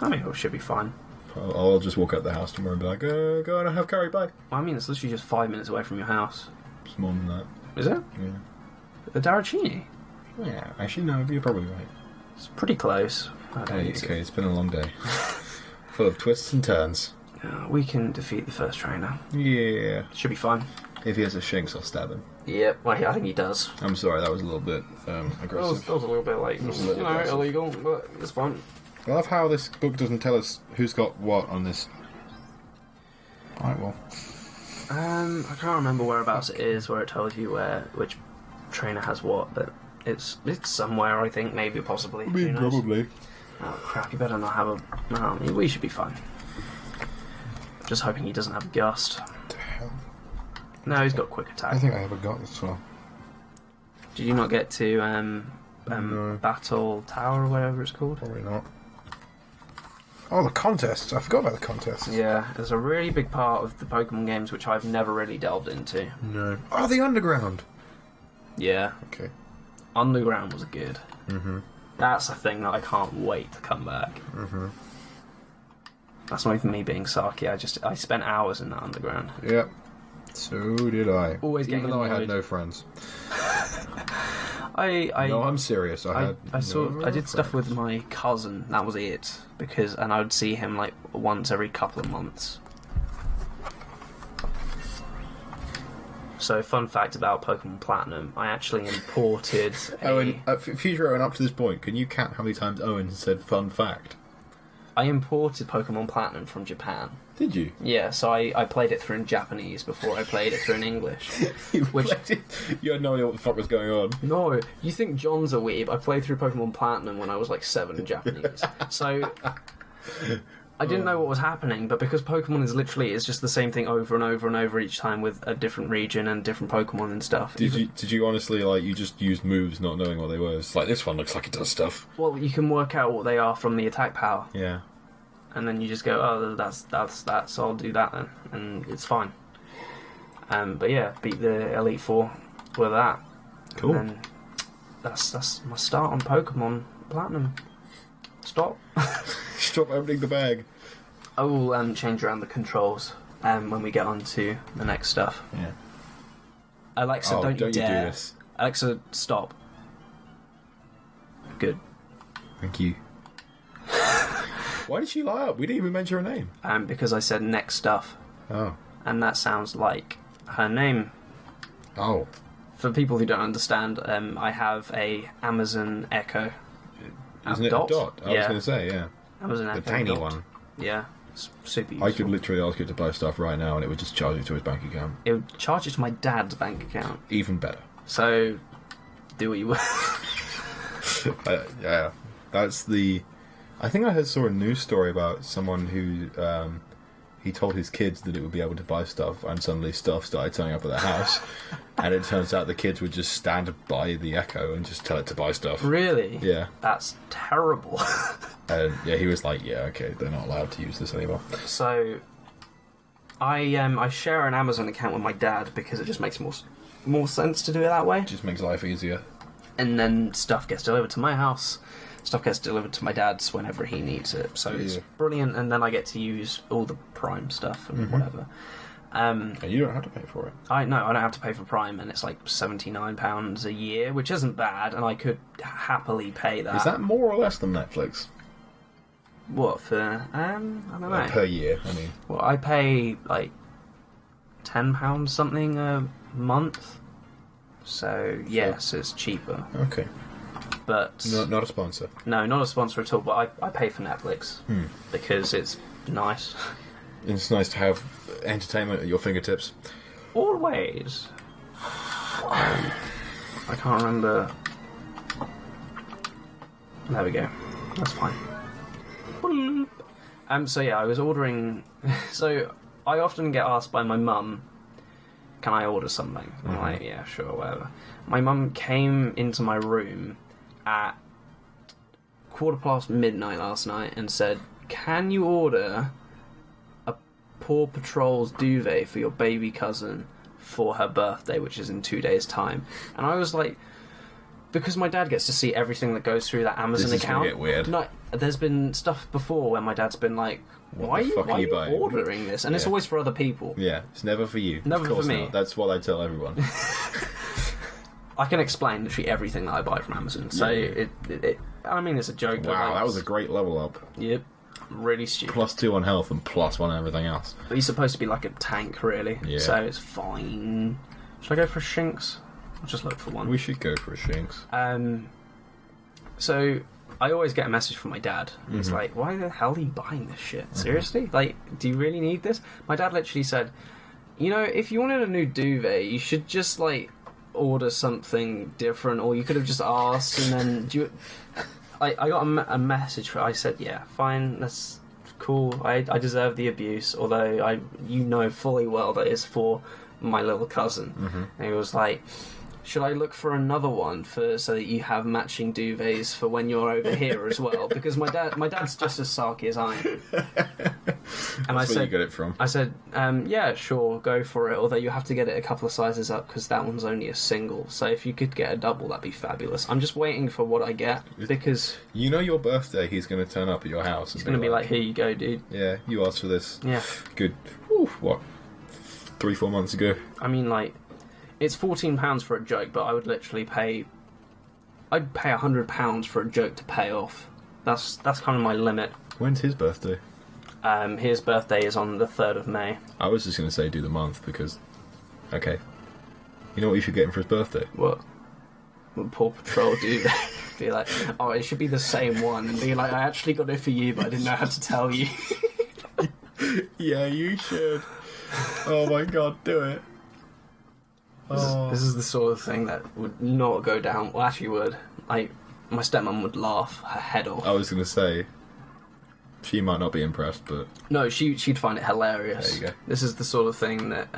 I mean, it should be fine. I'll just walk out the house tomorrow and be like, go on and have curry, bye. I mean, it's literally just 5 minutes away from your house. It's more than that. Is it? Yeah. The Darachini? Yeah, actually, no, you're probably right. It's pretty close. Okay, it's been a long day. Full of twists and turns. We can defeat the first trainer. Yeah. Should be fine. If he has a Shinx, I'll stab him. Yep, well, I think he does. I'm sorry, that was a little bit aggressive. That was a little bit like, aggressive. illegal, but it's fine. I love how this book doesn't tell us who's got what on this. Alright, well. I can't remember whereabouts it is, where it tells you which trainer has what, but it's somewhere, I think, maybe, possibly. Who knows? Probably. Oh, crap, you better not have a... No, I mean, we should be fine. Just hoping he doesn't have Gust. The hell? No, he's got Quick Attack. I think I have a got this well. Did you not get to No. Battle Tower or whatever it's called? Probably not. Oh, the contests. I forgot about the contests. Yeah, there's a really big part of the Pokemon games which I've never really delved into. No. Oh, the underground. Yeah, Okay. Underground was good. Mm-hmm. That's a thing that I can't wait to come back. Mm-hmm. That's not even me being sarky. I spent hours in that Underground. Yep. So did I. Always getting Even though I had annoyed. no friends. No, I'm serious. I did stuff with my cousin. That was it. And I would see him like once every couple of months. So, fun fact about Pokemon Platinum: I actually imported. Owen, future Owen, up to this point, can you count how many times Owen has said "fun fact"? I imported Pokemon Platinum from Japan. Did you? Yeah, so I played it through in Japanese before I played it through in English. You had no idea what the fuck was going on. No, you think John's a weeb? I played through Pokemon Platinum when I was like 7 in Japanese. So I didn't know what was happening, but because Pokemon is literally it's just the same thing over and over and over each time with a different region and different Pokemon and stuff. Did you honestly you just used moves not knowing what they were? It's like this one looks like it does stuff. Well, you can work out what they are from the attack power. Yeah. And then you just go, oh, that's that, so I'll do that then, and it's fine. But yeah, beat the Elite Four with that. Cool. And then that's my start on Pokemon Platinum. Stop. Stop opening the bag. I will change around the controls when we get on to the next stuff. Yeah. Alexa, don't you you dare. do this. Alexa, stop. Good. Thank you. Why did she lie up? We didn't even mention her name. Because I said next stuff, Oh. and that sounds like her name. Oh. For people who don't understand, I have a Amazon Echo. Isn't it a dot? I was Yeah. going to say, yeah. Amazon Echo The tiny dot. one. Yeah, it's super useful. I could literally ask it to buy stuff right now and it would just charge it to his bank account. It would charge it to my dad's bank account. Even better. So, do what you will. Yeah. That's the... I think I saw a news story about someone who... he told his kids that it would be able to buy stuff, and suddenly stuff started turning up at their house. And it turns out the kids would just stand by the Echo and just tell it to buy stuff. Really? Yeah. That's terrible. And yeah, he was like, "Yeah, okay, they're not allowed to use this anymore." So, I share an Amazon account with my dad because it just makes more sense to do it that way. Just makes life easier. And then stuff gets delivered to my house. Stuff gets delivered to my dad's whenever he needs it. So it's brilliant. And then I get to use all the Prime stuff and whatever. And you don't have to pay for it. I don't have to pay for Prime, and it's like £79 a year, which isn't bad, and I could happily pay that. Is that more or less than Netflix? What, for, I don't know. Per year, I mean. Well, I pay like £10 something a month, so yes, it's cheaper. Okay. But not a sponsor. No, not a sponsor at all, but I pay for Netflix because it's nice. It's nice to have entertainment at your fingertips. Always. I can't remember. There we go. That's fine. So yeah, I was ordering. So I often get asked by my mum, "Can I order something?" I'm like, "Yeah, sure, whatever." My mum came into my room at midnight last night and said, "Can you order a Paw Patrol's duvet for your baby cousin for her birthday, which is in 2 days' time?" And I was like, because my dad gets to see everything that goes through that Amazon This is account. gonna get weird. No, there's been stuff before where my dad's been like, why are you ordering this? And it's always for other people. Yeah, it's never for you. Never of course for me. Not. That's what I tell everyone. I can explain literally everything that I buy from Amazon. So I mean, it's a joke. Wow, but that was a great level up. Yep. Really stupid. +2 on health and +1 on everything else. But he's supposed to be like a tank, really. Yeah. So it's fine. Should I go for a Shinx? I'll just look for one. We should go for a Shinx. So I always get a message from my dad. He's like, "Why the hell are you buying this shit? Seriously? Like, do you really need this?" My dad literally said, "You know, if you wanted a new duvet, you should just like order something different, or you could have just asked." And then I got a message for. I said, "Yeah, fine, that's cool. I deserve the abuse, although you know fully well that it's for my little cousin." And he was like, "Should I look for another one so that you have matching duvets for when you're over here as well?" Because my dad's just as sarky as I am. And That's where you get it from. I said, "Yeah, sure, go for it. Although you have to get it a couple of sizes up because that one's only a single. So if you could get a double, that'd be fabulous." I'm just waiting for what I get because you know your birthday, he's going to turn up at your house. He's going to be like, "Here you go, dude." Yeah, you asked for this. Yeah. Good. What? 3-4 months ago. I mean, like, it's £14 for a joke, but I would literally I'd pay £100 for a joke to pay off. That's kind of my limit. When's his birthday? His birthday is on the 3rd of May. I was just going to say do the month because... Okay. You know what you should get him for his birthday? What Paw Patrol do? Be like, "Oh, it should be the same one." And be like, "I actually got it for you, but I didn't know how to tell you." Yeah, you should. Oh my god, do it. This is the sort of thing that would not go down. Well, actually would. My stepmom would laugh her head off. I was going to say, she might not be impressed, but... No, she'd find it hilarious. There you go. This is the sort of thing that...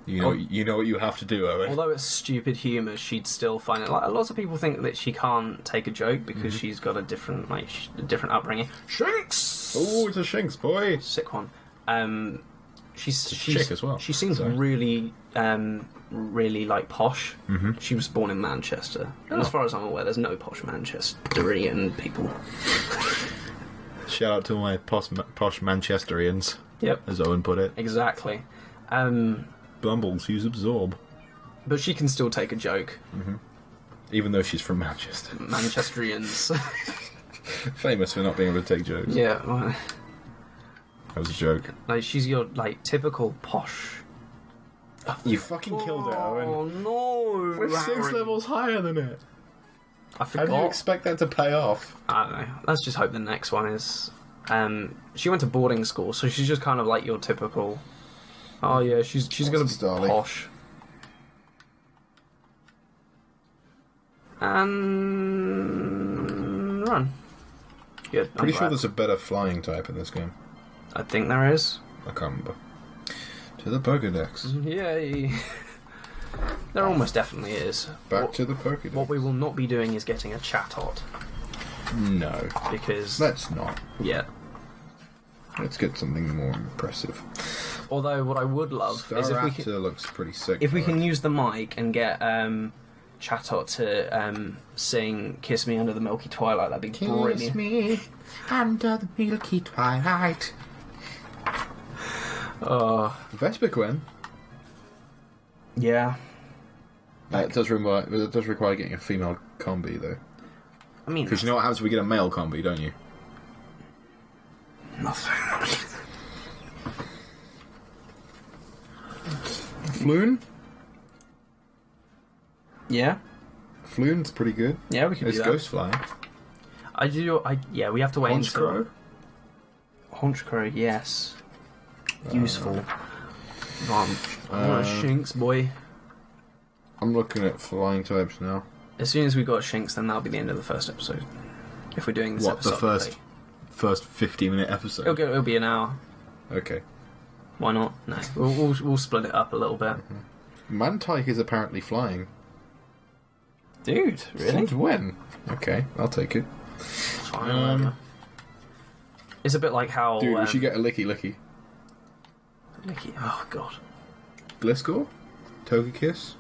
You know what you have to do, Owen. Although it's stupid humour, she'd still find it... Like, a lot of people think that she can't take a joke because she's got a different upbringing. Shinx! Oh, it's a Shinx, boy! Sick one. She's chick as well. She seems really like posh. She was born in Manchester, and as far as I'm aware, there's no posh Manchesterian people. Shout out to my posh Manchesterians. Yep, as Owen put it. Exactly. Bumbles use absorb, but she can still take a joke, even though she's from Manchester. Manchesterians, famous for not being able to take jokes. Yeah. Well, that was a joke. Like, she's your, like, typical posh. You fucking killed it, Owen. Oh, no. We're 6 levels higher than it. I forgot. How do you expect that to pay off? I don't know. Let's just hope the next one is... she went to boarding school, so she's just kind of like your typical... Oh, yeah, she's going to be posh. And... run. Good. Pretty sure there's a better flying type in this game. I think there is. I can't remember. To the Pokédex. Yay. There almost definitely is. Back to the Pokédex. What we will not be doing is getting a Chatot. No. Because... Let's not. Yeah. Let's get something more impressive. Although, what I would love is if we can... looks pretty sick. If we can use the mic and get Chatot to sing "Kiss Me Under the Milky Twilight," that'd be brilliant. Kiss me under the milky twilight. Vespiquen. Yeah. It does require getting a female combi, though. I mean... Because you know what happens if we get a male combi, don't you? Nothing. Floon? Yeah? Floon's pretty good. Yeah, we can It's do that. ghost flying. Yeah, we have to wait Honchcrow? until... Honchcrow, yes. Useful. Shinx, boy. I'm looking at flying types now. As soon as we got Shinx, then that'll be the end of the first episode. If we're doing this What, episode. the first 50-minute episode? It'll be an hour. Okay. Why not? No. We'll split it up a little bit. Mantike is apparently flying. Dude, really? Since when? Okay, I'll take it. Fine, it's a bit like how... Dude, we should get a Licky. Mickey. Oh, God. Gliscor? Togekiss?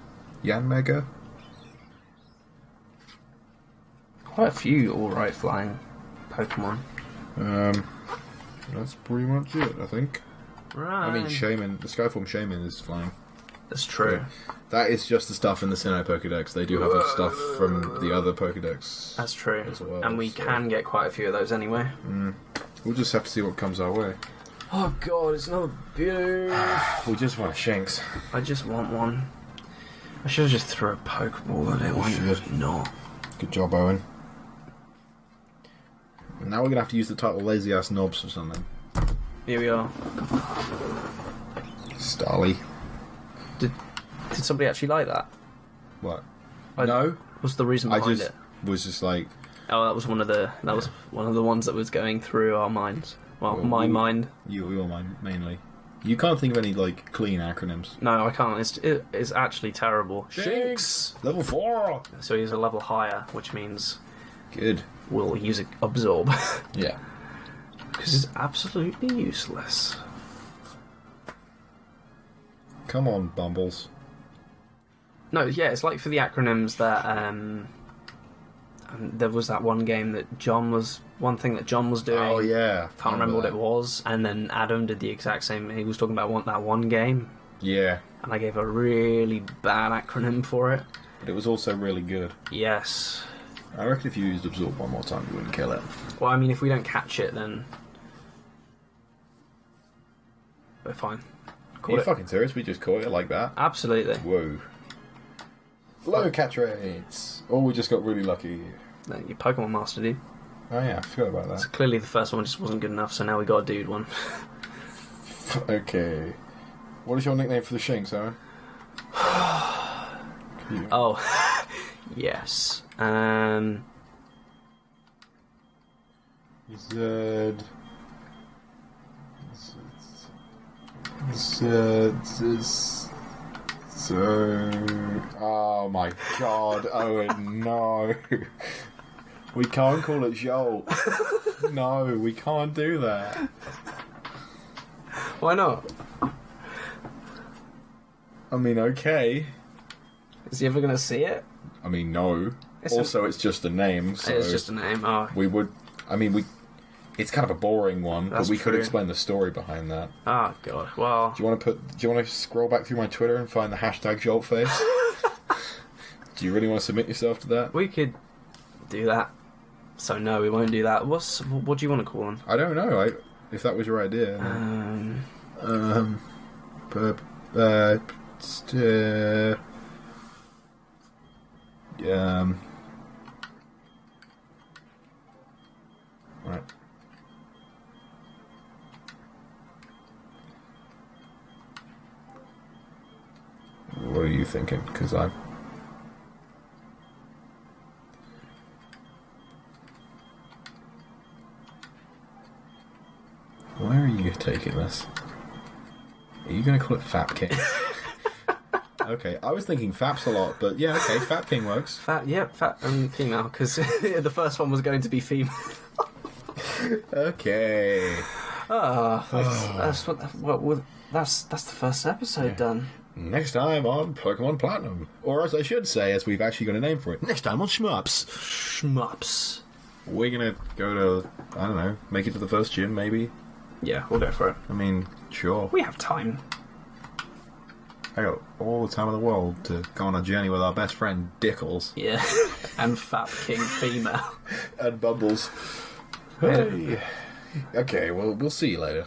Yanmega? Quite a few alright flying Pokemon. That's pretty much it, I think. Right. I mean, Shaman, the Skyform Shaman is flying. That's true. That is just the stuff in the Sinnoh Pokedex. They do have the stuff from the other Pokedex. That's true. As well, and we can get quite a few of those anyway. We'll just have to see what comes our way. Oh, God, it's another beaut. We just want a Shinx. I just want one. I should have just threw a Pokeball at it. Why should. not? Good job, Owen. Now we're going to have to use the title Lazy Ass Knobs for something. Here we are. Starly. Did somebody actually like that? What? No. What's the reason behind it? Was just like... Oh, that was one of the ones that was going through our minds. Well, my mind. Your mind, mainly. You can't think of any, like, clean acronyms. No, I can't. It's actually terrible. Shinx! Level 4! So he's a level higher, which means... Good. We'll use Absorb. Yeah. Because it's absolutely useless. Come on, Bumbles. No, yeah, it's like for the acronyms that... there was that one game that John was... One thing that John was doing. Oh, yeah. Can't remember what it was. And then Adam did the exact same. He was talking about that one game. Yeah. And I gave a really bad acronym for it. But it was also really good. Yes. I reckon if you used Absorb one more time, you wouldn't kill it. Well, I mean, if we don't catch it, then... We're fine. Are you fucking serious? We just caught it like that? Absolutely. Whoa. Low catch rates. Oh, we just got really lucky. No, your Pokemon Master, dude. Oh yeah, I forgot about that. So clearly the first one just wasn't good enough, so now we got a dude one. Okay. What is your nickname for the Shinx, Aaron? Oh. Yes. Zed. Oh my god, Owen, no. We can't call it Jolt. No, we can't do that. Why not? I mean, okay. Is he ever going to see it? I mean, no. It's just a name, so... It's just a name, oh. We would... I mean, it's kind of a boring one, That's but we could true. explain the story behind that. Oh, God, well... Do you want to scroll back through my Twitter and find the hashtag JoltFace? Do you really want to submit yourself to that? We could do that. So no, we won't do that. What do you want to call him? I don't know. If that was your idea. Right. What are you thinking? Because I'm... Where are you taking this? Are you going to call it Fat King? Okay, I was thinking Faps a lot, but yeah, okay, Fap King works. Fat and female, because the first one was going to be female. Okay. That's the first episode done. Next time on Pokemon Platinum. Or as I should say, as we've actually got a name for it, next time on Shmups. Shmups. We're gonna go to, I don't know, make it to the first gym, maybe? Yeah, we'll go for it. I mean, sure. We have time. I got all the time in the world to go on a journey with our best friend, Dickles. Yeah. And Fat King female. And Bumbles. Hey. Okay, well, we'll see you later.